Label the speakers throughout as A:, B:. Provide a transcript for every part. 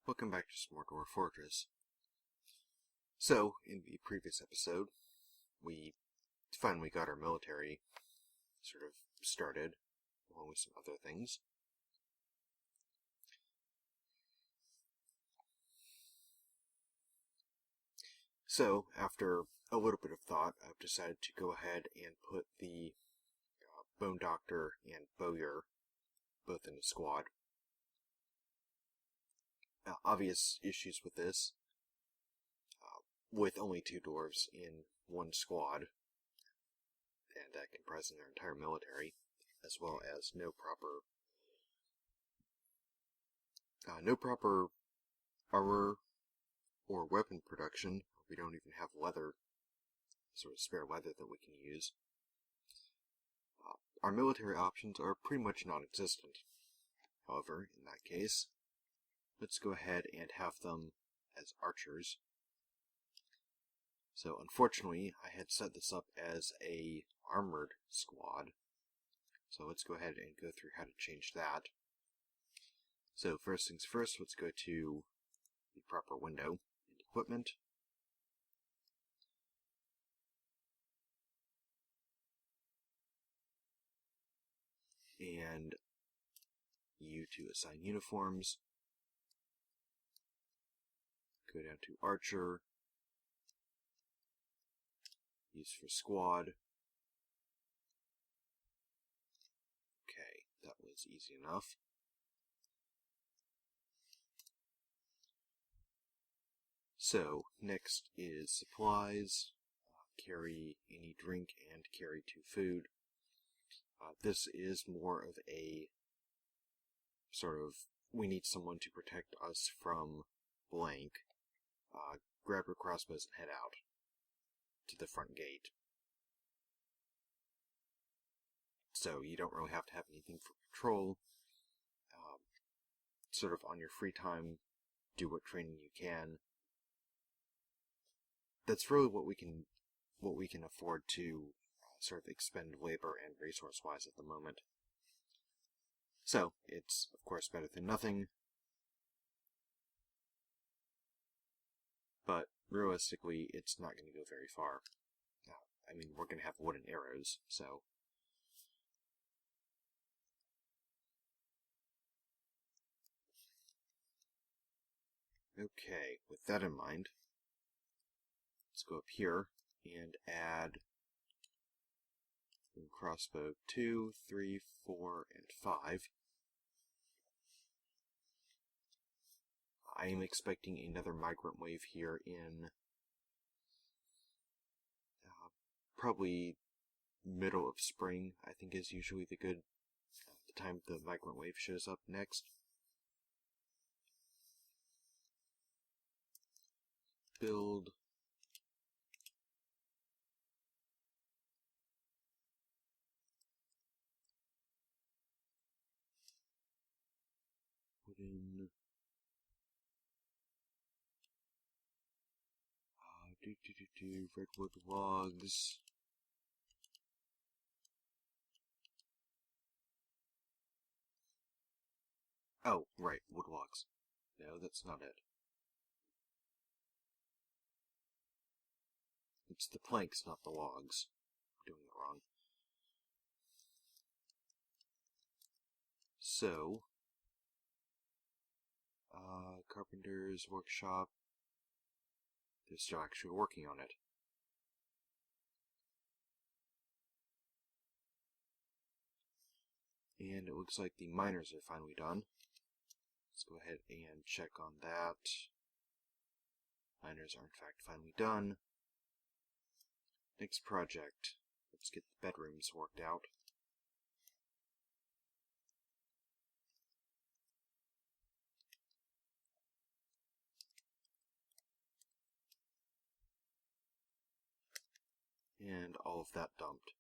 A: Welcome back to some more Dwarf Fortress. So, in the previous episode, we finally got our military sort of started, along with some other things. So, after a little bit of thought, I've decided to go ahead and put the Bone Doctor and Bowyer both in a squad. Obvious issues with this. With only two dwarves in one squad, and comprising their entire military, as well as no proper armor or weapon production. We don't even have leather, sort of spare leather that we can use. Our military options are pretty much non-existent. However, in that case, let's go ahead and have them as archers. So, unfortunately, I had set this up as a armored squad. So let's go ahead and go through how to change that. So, first things first, let's go to the proper window and equipment. And U to assign uniforms. Go down to Archer. Use for squad. Okay, that was easy enough. So, next is supplies. Carry any drink and carry 2 food. This is more of a sort of, we need someone to protect us from blank. Grab your crossbows and head out to the front gate. So you don't really have to have anything for patrol. Sort of on your free time, do what training you can. That's really what we can afford to sort of expend labor and resource-wise at the moment. So, it's, of course, better than nothing. But, realistically, it's not going to go very far. I mean, we're going to have wooden arrows, so... Okay, with that in mind, let's go up here and add crossbow 2, 3, 4, and 5. I am expecting another migrant wave here in probably middle of spring, I think is usually the time the migrant wave shows up next. Build. Wooden. Redwood logs. Oh, right, wood logs. No, that's not it. It's the planks, not the logs. I'm doing it wrong. So, Carpenter's workshop. They're still actually working on it. And it looks like the miners are finally done. Let's go ahead and check on that. Miners are in fact finally done. Next project. Let's get the bedrooms worked out. And all of that dumped.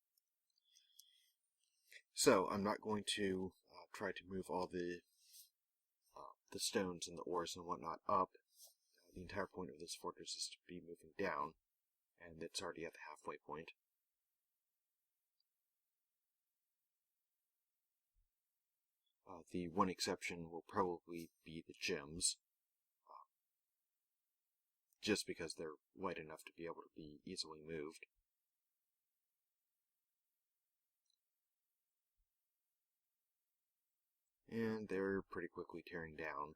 A: So, I'm not going to try to move all the stones and the ores and whatnot up. The entire point of this fortress is to be moving down, and it's already at the halfway point. The one exception will probably be the gems. just because they're light enough to be able to be easily moved. And they're pretty quickly tearing down.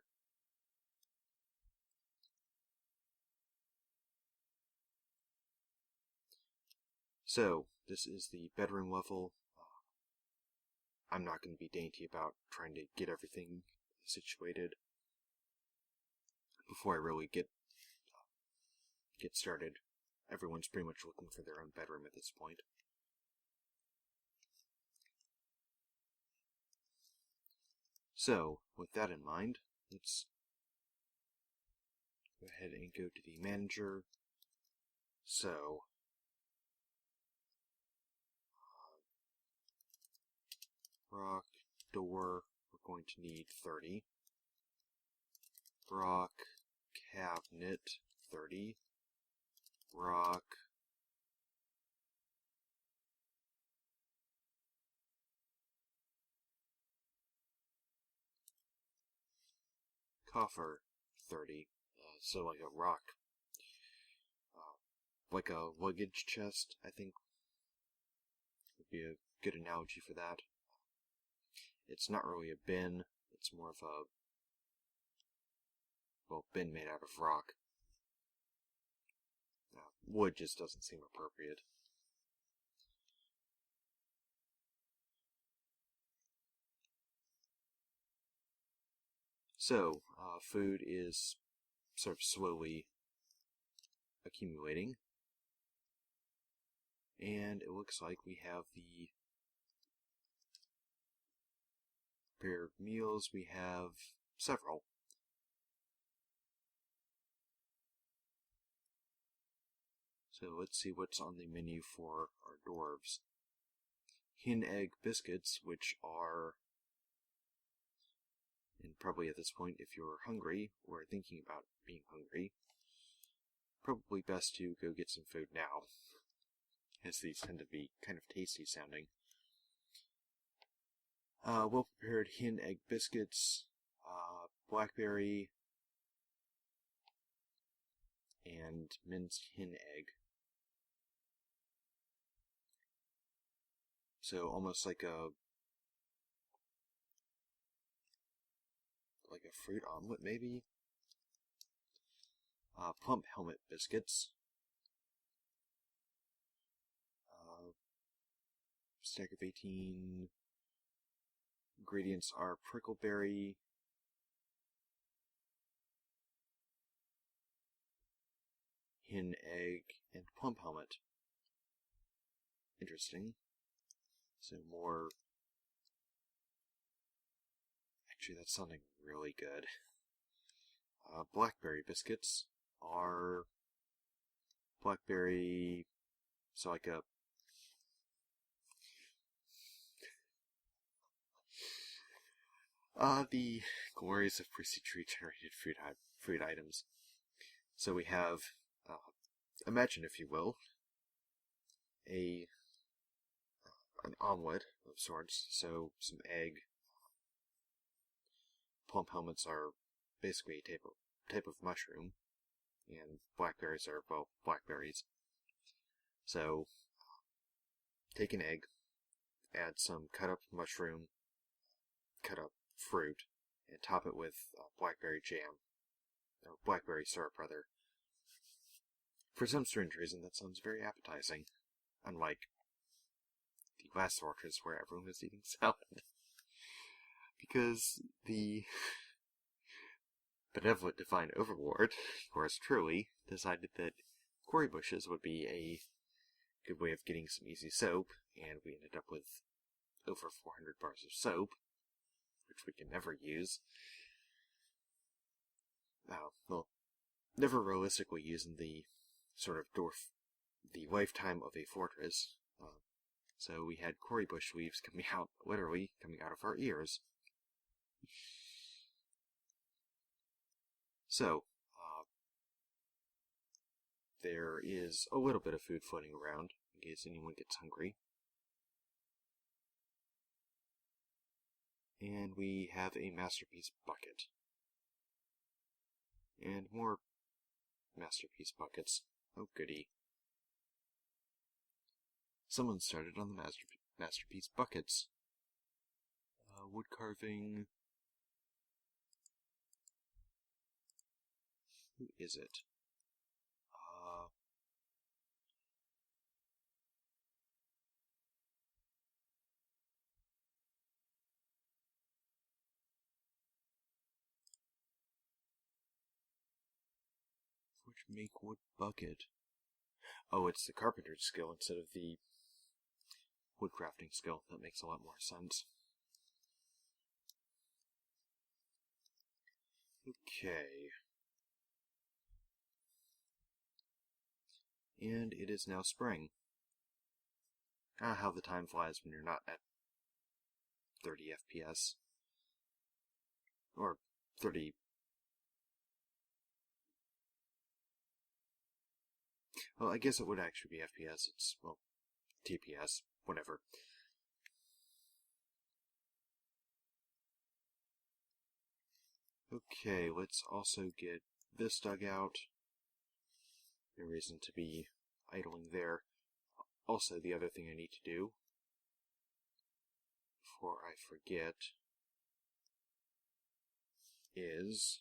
A: So, this is the bedroom level. I'm not going to be dainty about trying to get everything situated before I really get started. Everyone's pretty much looking for their own bedroom at this point. So, with that in mind, let's go ahead and go to the manager. So, rock, door, we're going to need 30. Rock, cabinet, 30. Rock, coffer, 30. So like a rock, like a luggage chest, I think would be a good analogy for that. It's not really a bin, it's more of a, well, bin made out of rock. Wood just doesn't seem appropriate. So, food is sort of slowly accumulating. And it looks like we have the prepared meals. We have several. So let's see what's on the menu for our dwarves. Hen egg biscuits, which are, and probably at this point if you're hungry or thinking about being hungry, probably best to go get some food now, as these tend to be kind of tasty sounding. Well-prepared hen egg biscuits, blackberry, and minced hen egg. So almost like a fruit omelet, maybe. Plump helmet biscuits. Stack of 18. Ingredients are prickleberry, hen egg, and plump helmet. Interesting. So more... Actually, that's sounding really good. Blackberry biscuits are blackberry, so like a... the glories of Prissy Tree-generated food items. So we have, imagine if you will, an omelet of sorts, so some egg. Plump helmets are basically a type of mushroom, and blackberries are, well, blackberries. So, take an egg, add some cut up mushroom, cut up fruit, and top it with blackberry jam, or blackberry syrup rather. For some strange reason, that sounds very appetizing, unlike the last fortress where everyone was eating salad. Because the benevolent divine overlord, yours truly, decided that quarry bushes would be a good way of getting some easy soap, and we ended up with over 400 bars of soap, which we can never use. Well, never realistically using the sort of the lifetime of a fortress. So we had quarry bush leaves literally coming out of our ears. So, there is a little bit of food floating around, in case anyone gets hungry. And we have a masterpiece bucket. And more masterpiece buckets. Oh, goody. Someone started on the masterpiece buckets. Wood carving. Who is it? Forge make wood bucket. Oh, it's the carpenter's skill instead of the woodcrafting skill. That makes a lot more sense. Okay. And it is now spring. Ah, how the time flies when you're not at 30 FPS. Or 30... Well, I guess it would actually be FPS. It's, well, TPS. Whatever. Okay, let's also get this dug out. No reason to be idling there. Also, the other thing I need to do, before I forget, is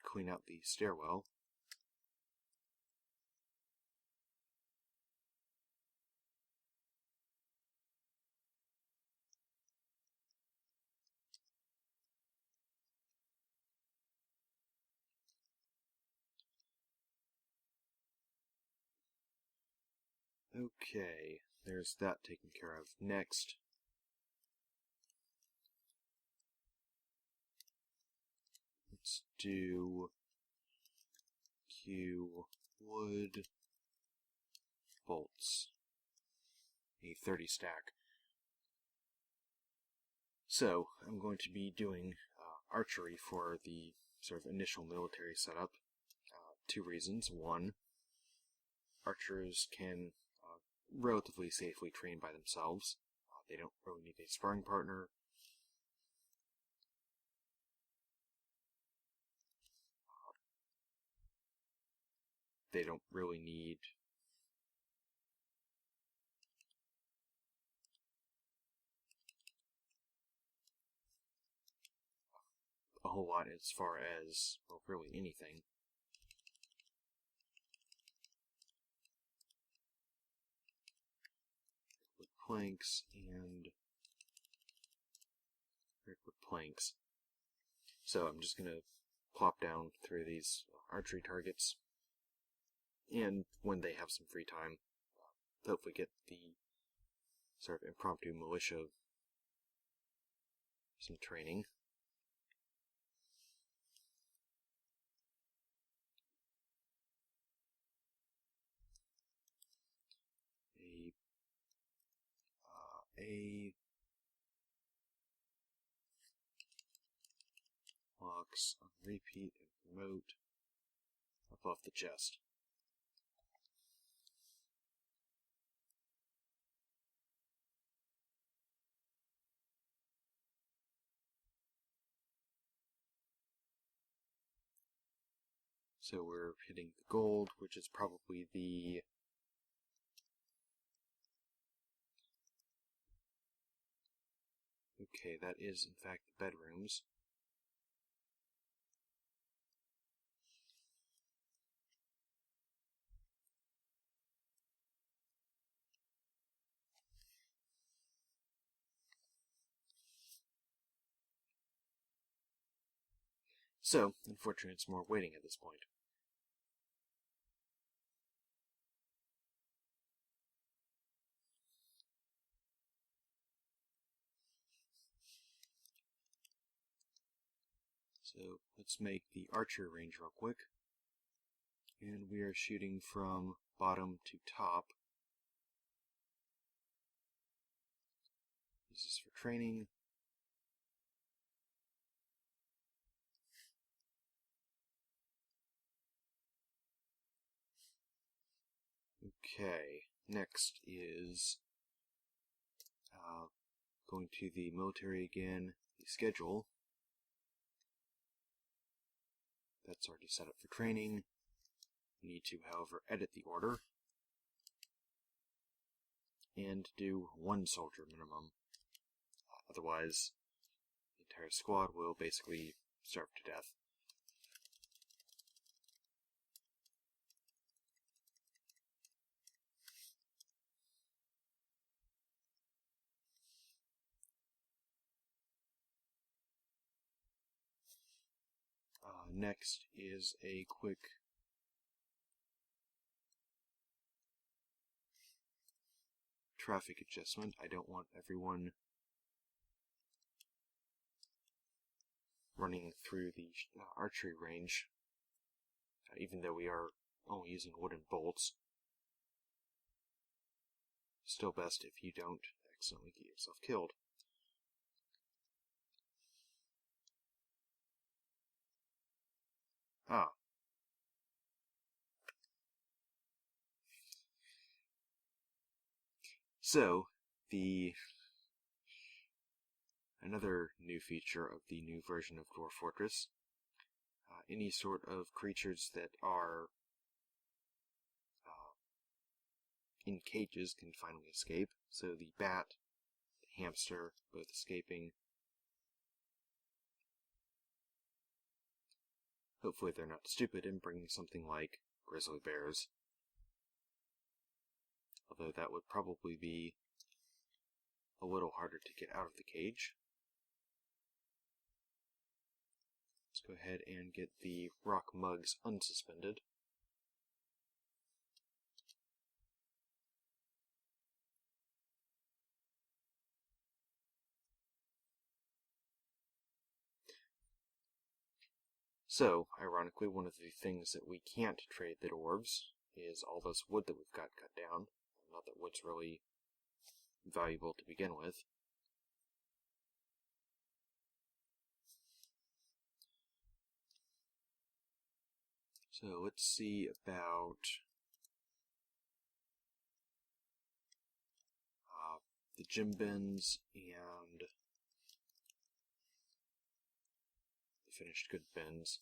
A: clean out the stairwell. Okay, there's that taken care of. Next, let's do Q wood bolts, a 30 stack. So, I'm going to be doing archery for the sort of initial military setup. Two reasons. One, archers can relatively safely train by themselves. They don't really need a sparring partner. They don't really need a whole lot as far as, well, really anything. With planks and redwood planks. So I'm just going to plop down through these archery targets, and when they have some free time, hopefully get the sort of impromptu militia some training. A locks on repeat and promote above the chest. So we're hitting the gold, which is probably the okay, that is in fact the bedrooms. So, unfortunately, it's more waiting at this point. So, let's make the archer range real quick. And we are shooting from bottom to top. This is for training. Okay, next is going to the military again, the schedule. that's already set up for training. We need to, however, edit the order and do 1 soldier minimum. Otherwise, the entire squad will basically starve to death. Next is a quick traffic adjustment. I don't want everyone running through the archery range, even though we are only using wooden bolts. Still best if you don't accidentally get yourself killed. So, another new feature of the new version of Dwarf Fortress, any sort of creatures that are in cages can finally escape. So the bat, the hamster, both escaping. Hopefully they're not stupid and bringing something like grizzly bears. Although that would probably be a little harder to get out of the cage. Let's go ahead and get the rock mugs unsuspended. So, ironically, one of the things that we can't trade the dwarves is all this wood that we've got cut down. Not that wood's really valuable to begin with. So let's see about the gym bins and the finished good bins.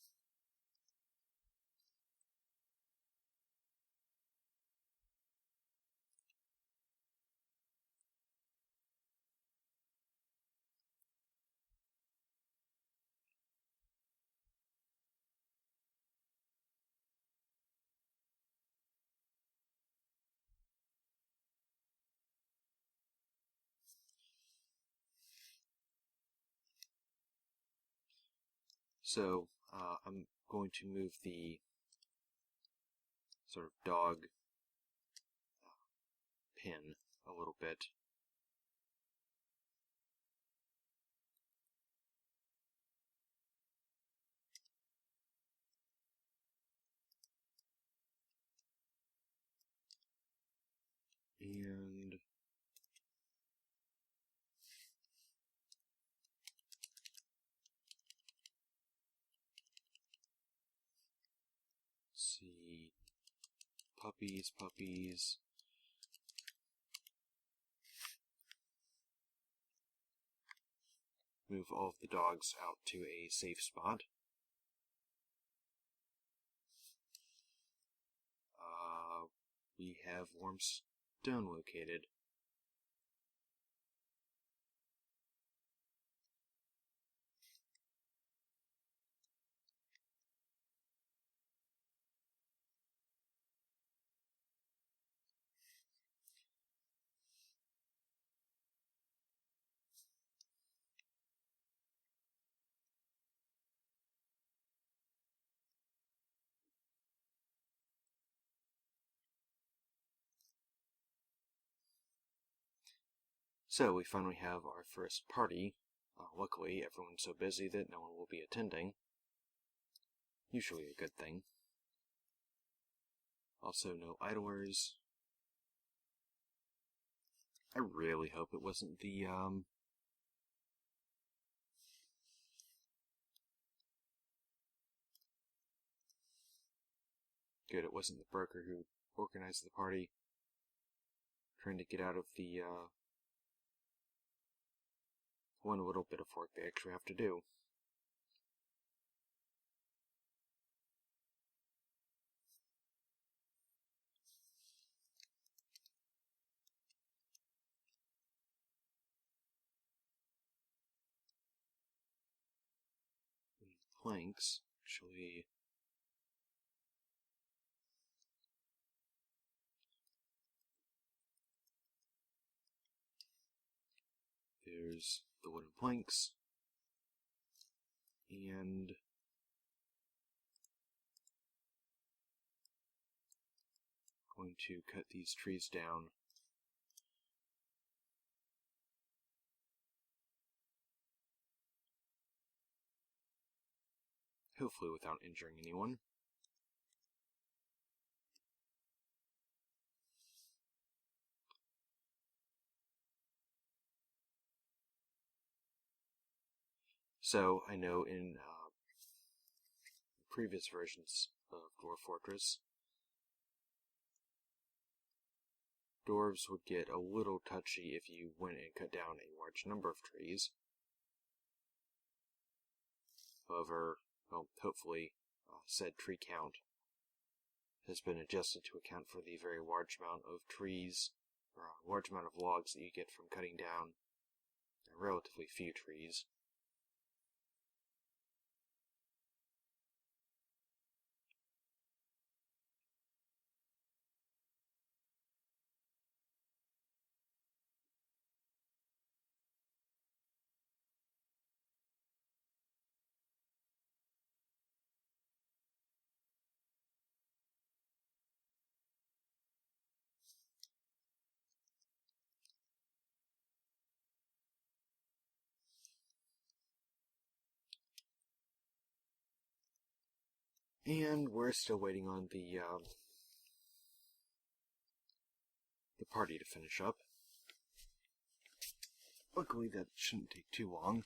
A: So, I'm going to move the sort of dog pin a little bit. And let's see, puppies. Move all of the dogs out to a safe spot. We have warm stone located. So we finally have our first party. Luckily, everyone's so busy that no one will be attending. Usually a good thing. Also, no idlers. I really hope it wasn't the, Good, it wasn't the broker who organized the party. Trying to get out of the, one little bit of work they actually have to do. planks. Actually, there's the wooden planks, and going to cut these trees down. Hopefully without injuring anyone. So, I know in previous versions of Dwarf Fortress, dwarves would get a little touchy if you went and cut down a large number of trees. However, well, hopefully, said tree count has been adjusted to account for the very large amount of trees, or a large amount of logs that you get from cutting down relatively few trees. And we're still waiting on the party to finish up. Luckily, that shouldn't take too long.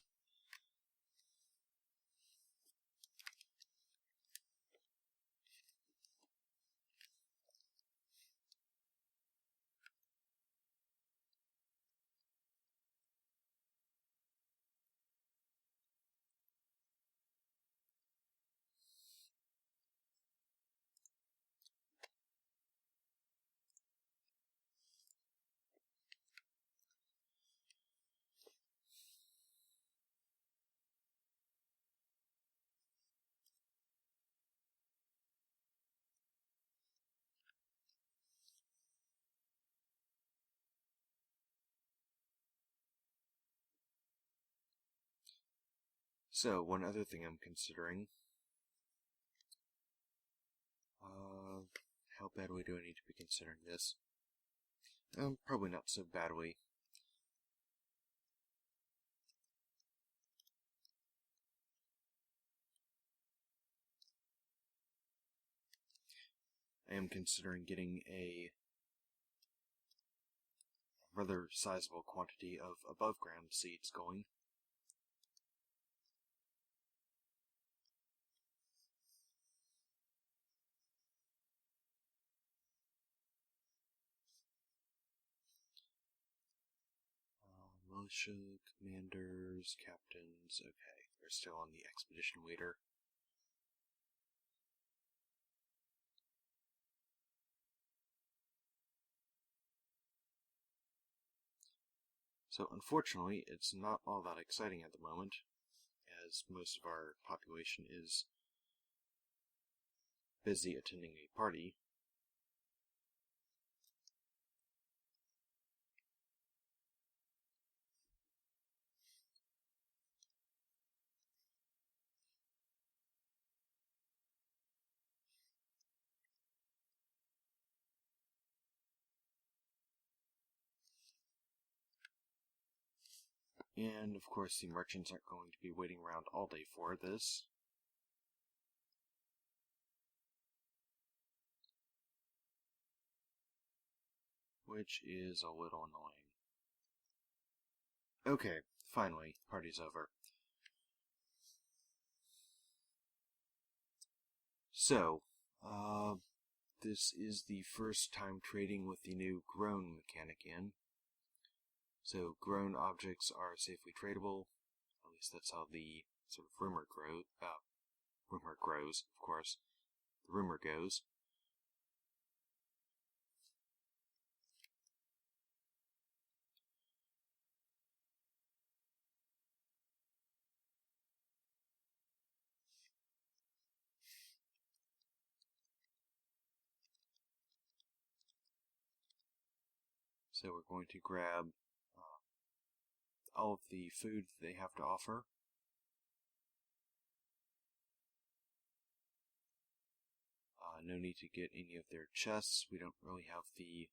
A: So, one other thing I'm considering, how badly do I need to be considering this? Probably not so badly. I am considering getting a rather sizable quantity of above ground seeds going. Militia, commanders, captains, okay, they're still on the expedition leader. So unfortunately, it's not all that exciting at the moment, as most of our population is busy attending a party. And of course the merchants aren't going to be waiting around all day for this. Which is a little annoying. Okay, finally, party's over. So, this is the first time trading with the new grown mechanic in. So, grown objects are safely tradable. At least that's how the sort of rumor grows, of course. The rumor goes. So we're going to grab all of the food they have to offer. No need to get any of their chests. We don't really have the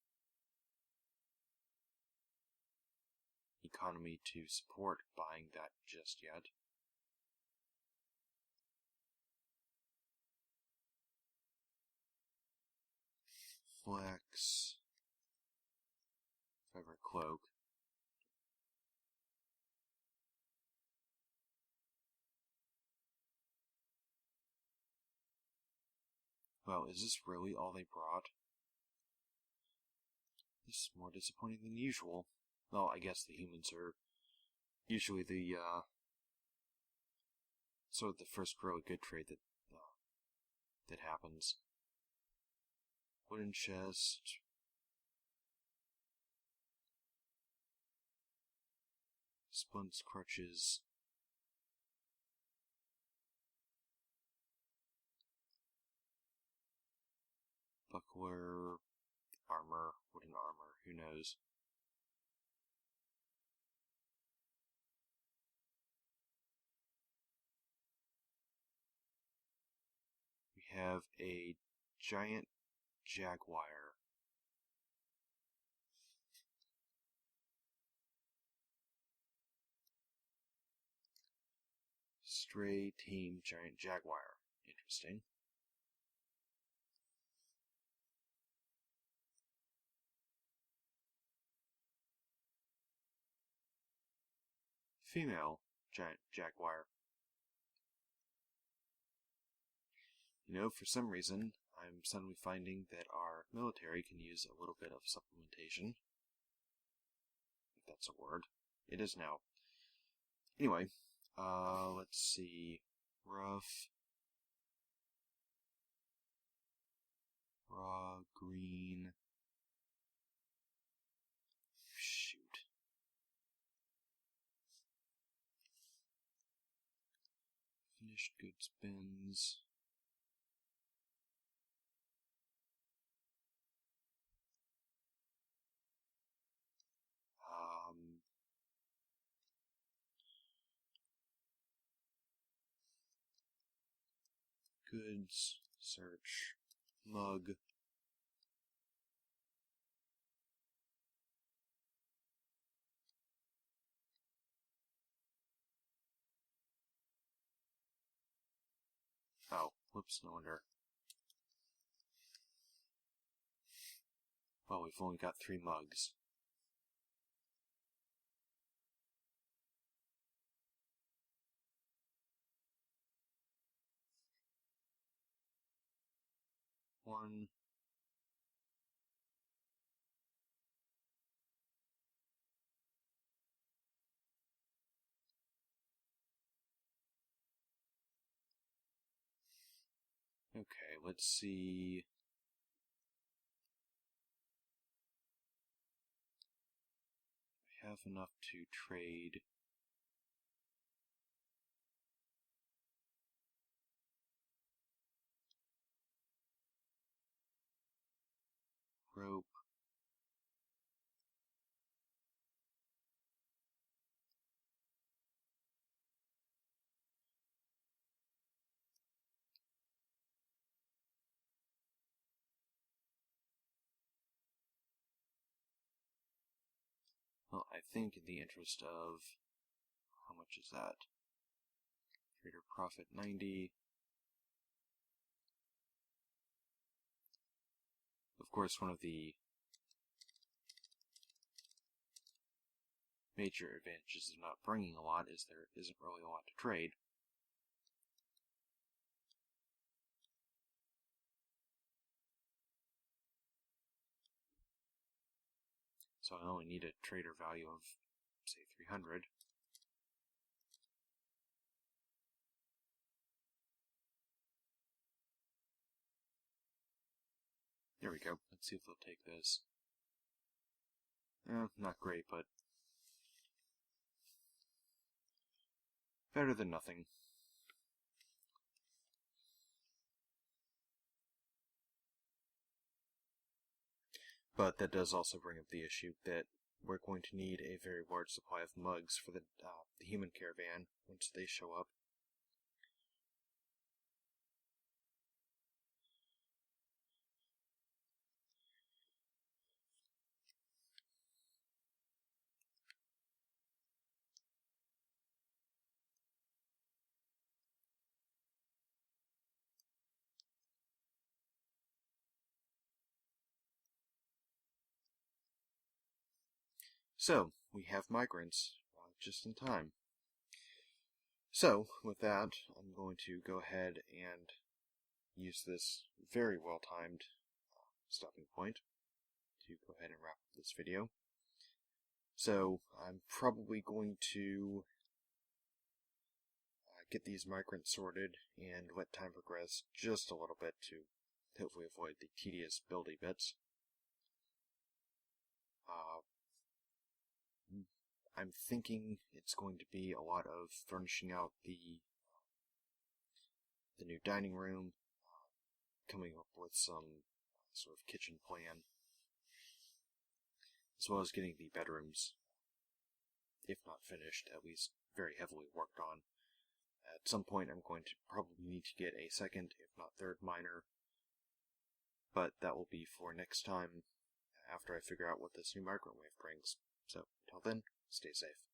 A: economy to support buying that just yet. Flex. Feather cloak. Well, is this really all they brought? This is more disappointing than usual. Well, I guess the humans are usually the, sort of the first really good trade that happens. Wooden chest. Splints, crutches. Buckler, armor, wooden armor, who knows. We have a giant jaguar. Stray tame giant jaguar. Interesting. Female giant jaguar. You know, for some reason, I'm suddenly finding that our military can use a little bit of supplementation. If that's a word. It is now. Anyway, let's see. Rough. Raw, green. Shoot. Finished goods bins. Goods, search, mug. Oh, whoops, no wonder. Well, we've only got 3 mugs. One. Okay, let's see. I have enough to trade. Rope. Well, I think in the interest of, how much is that? Trader profit 90. Of course, one of the major advantages of not bringing a lot is there isn't really a lot to trade. So I only need a trader value of, say, 300. There we go. Let's see if they'll take this. Not great, but better than nothing. But that does also bring up the issue that we're going to need a very large supply of mugs for the human caravan once they show up. So, we have migrants just in time. So, with that, I'm going to go ahead and use this very well-timed stopping point to go ahead and wrap up this video. So, I'm probably going to get these migrants sorted and let time progress just a little bit to hopefully avoid the tedious buildy bits. I'm thinking it's going to be a lot of furnishing out the new dining room, coming up with some sort of kitchen plan, as well as getting the bedrooms, if not finished, at least very heavily worked on. At some point I'm going to probably need to get a second, if not third miner, but that will be for next time after I figure out what this new migrant wave brings. So, until then, stay safe.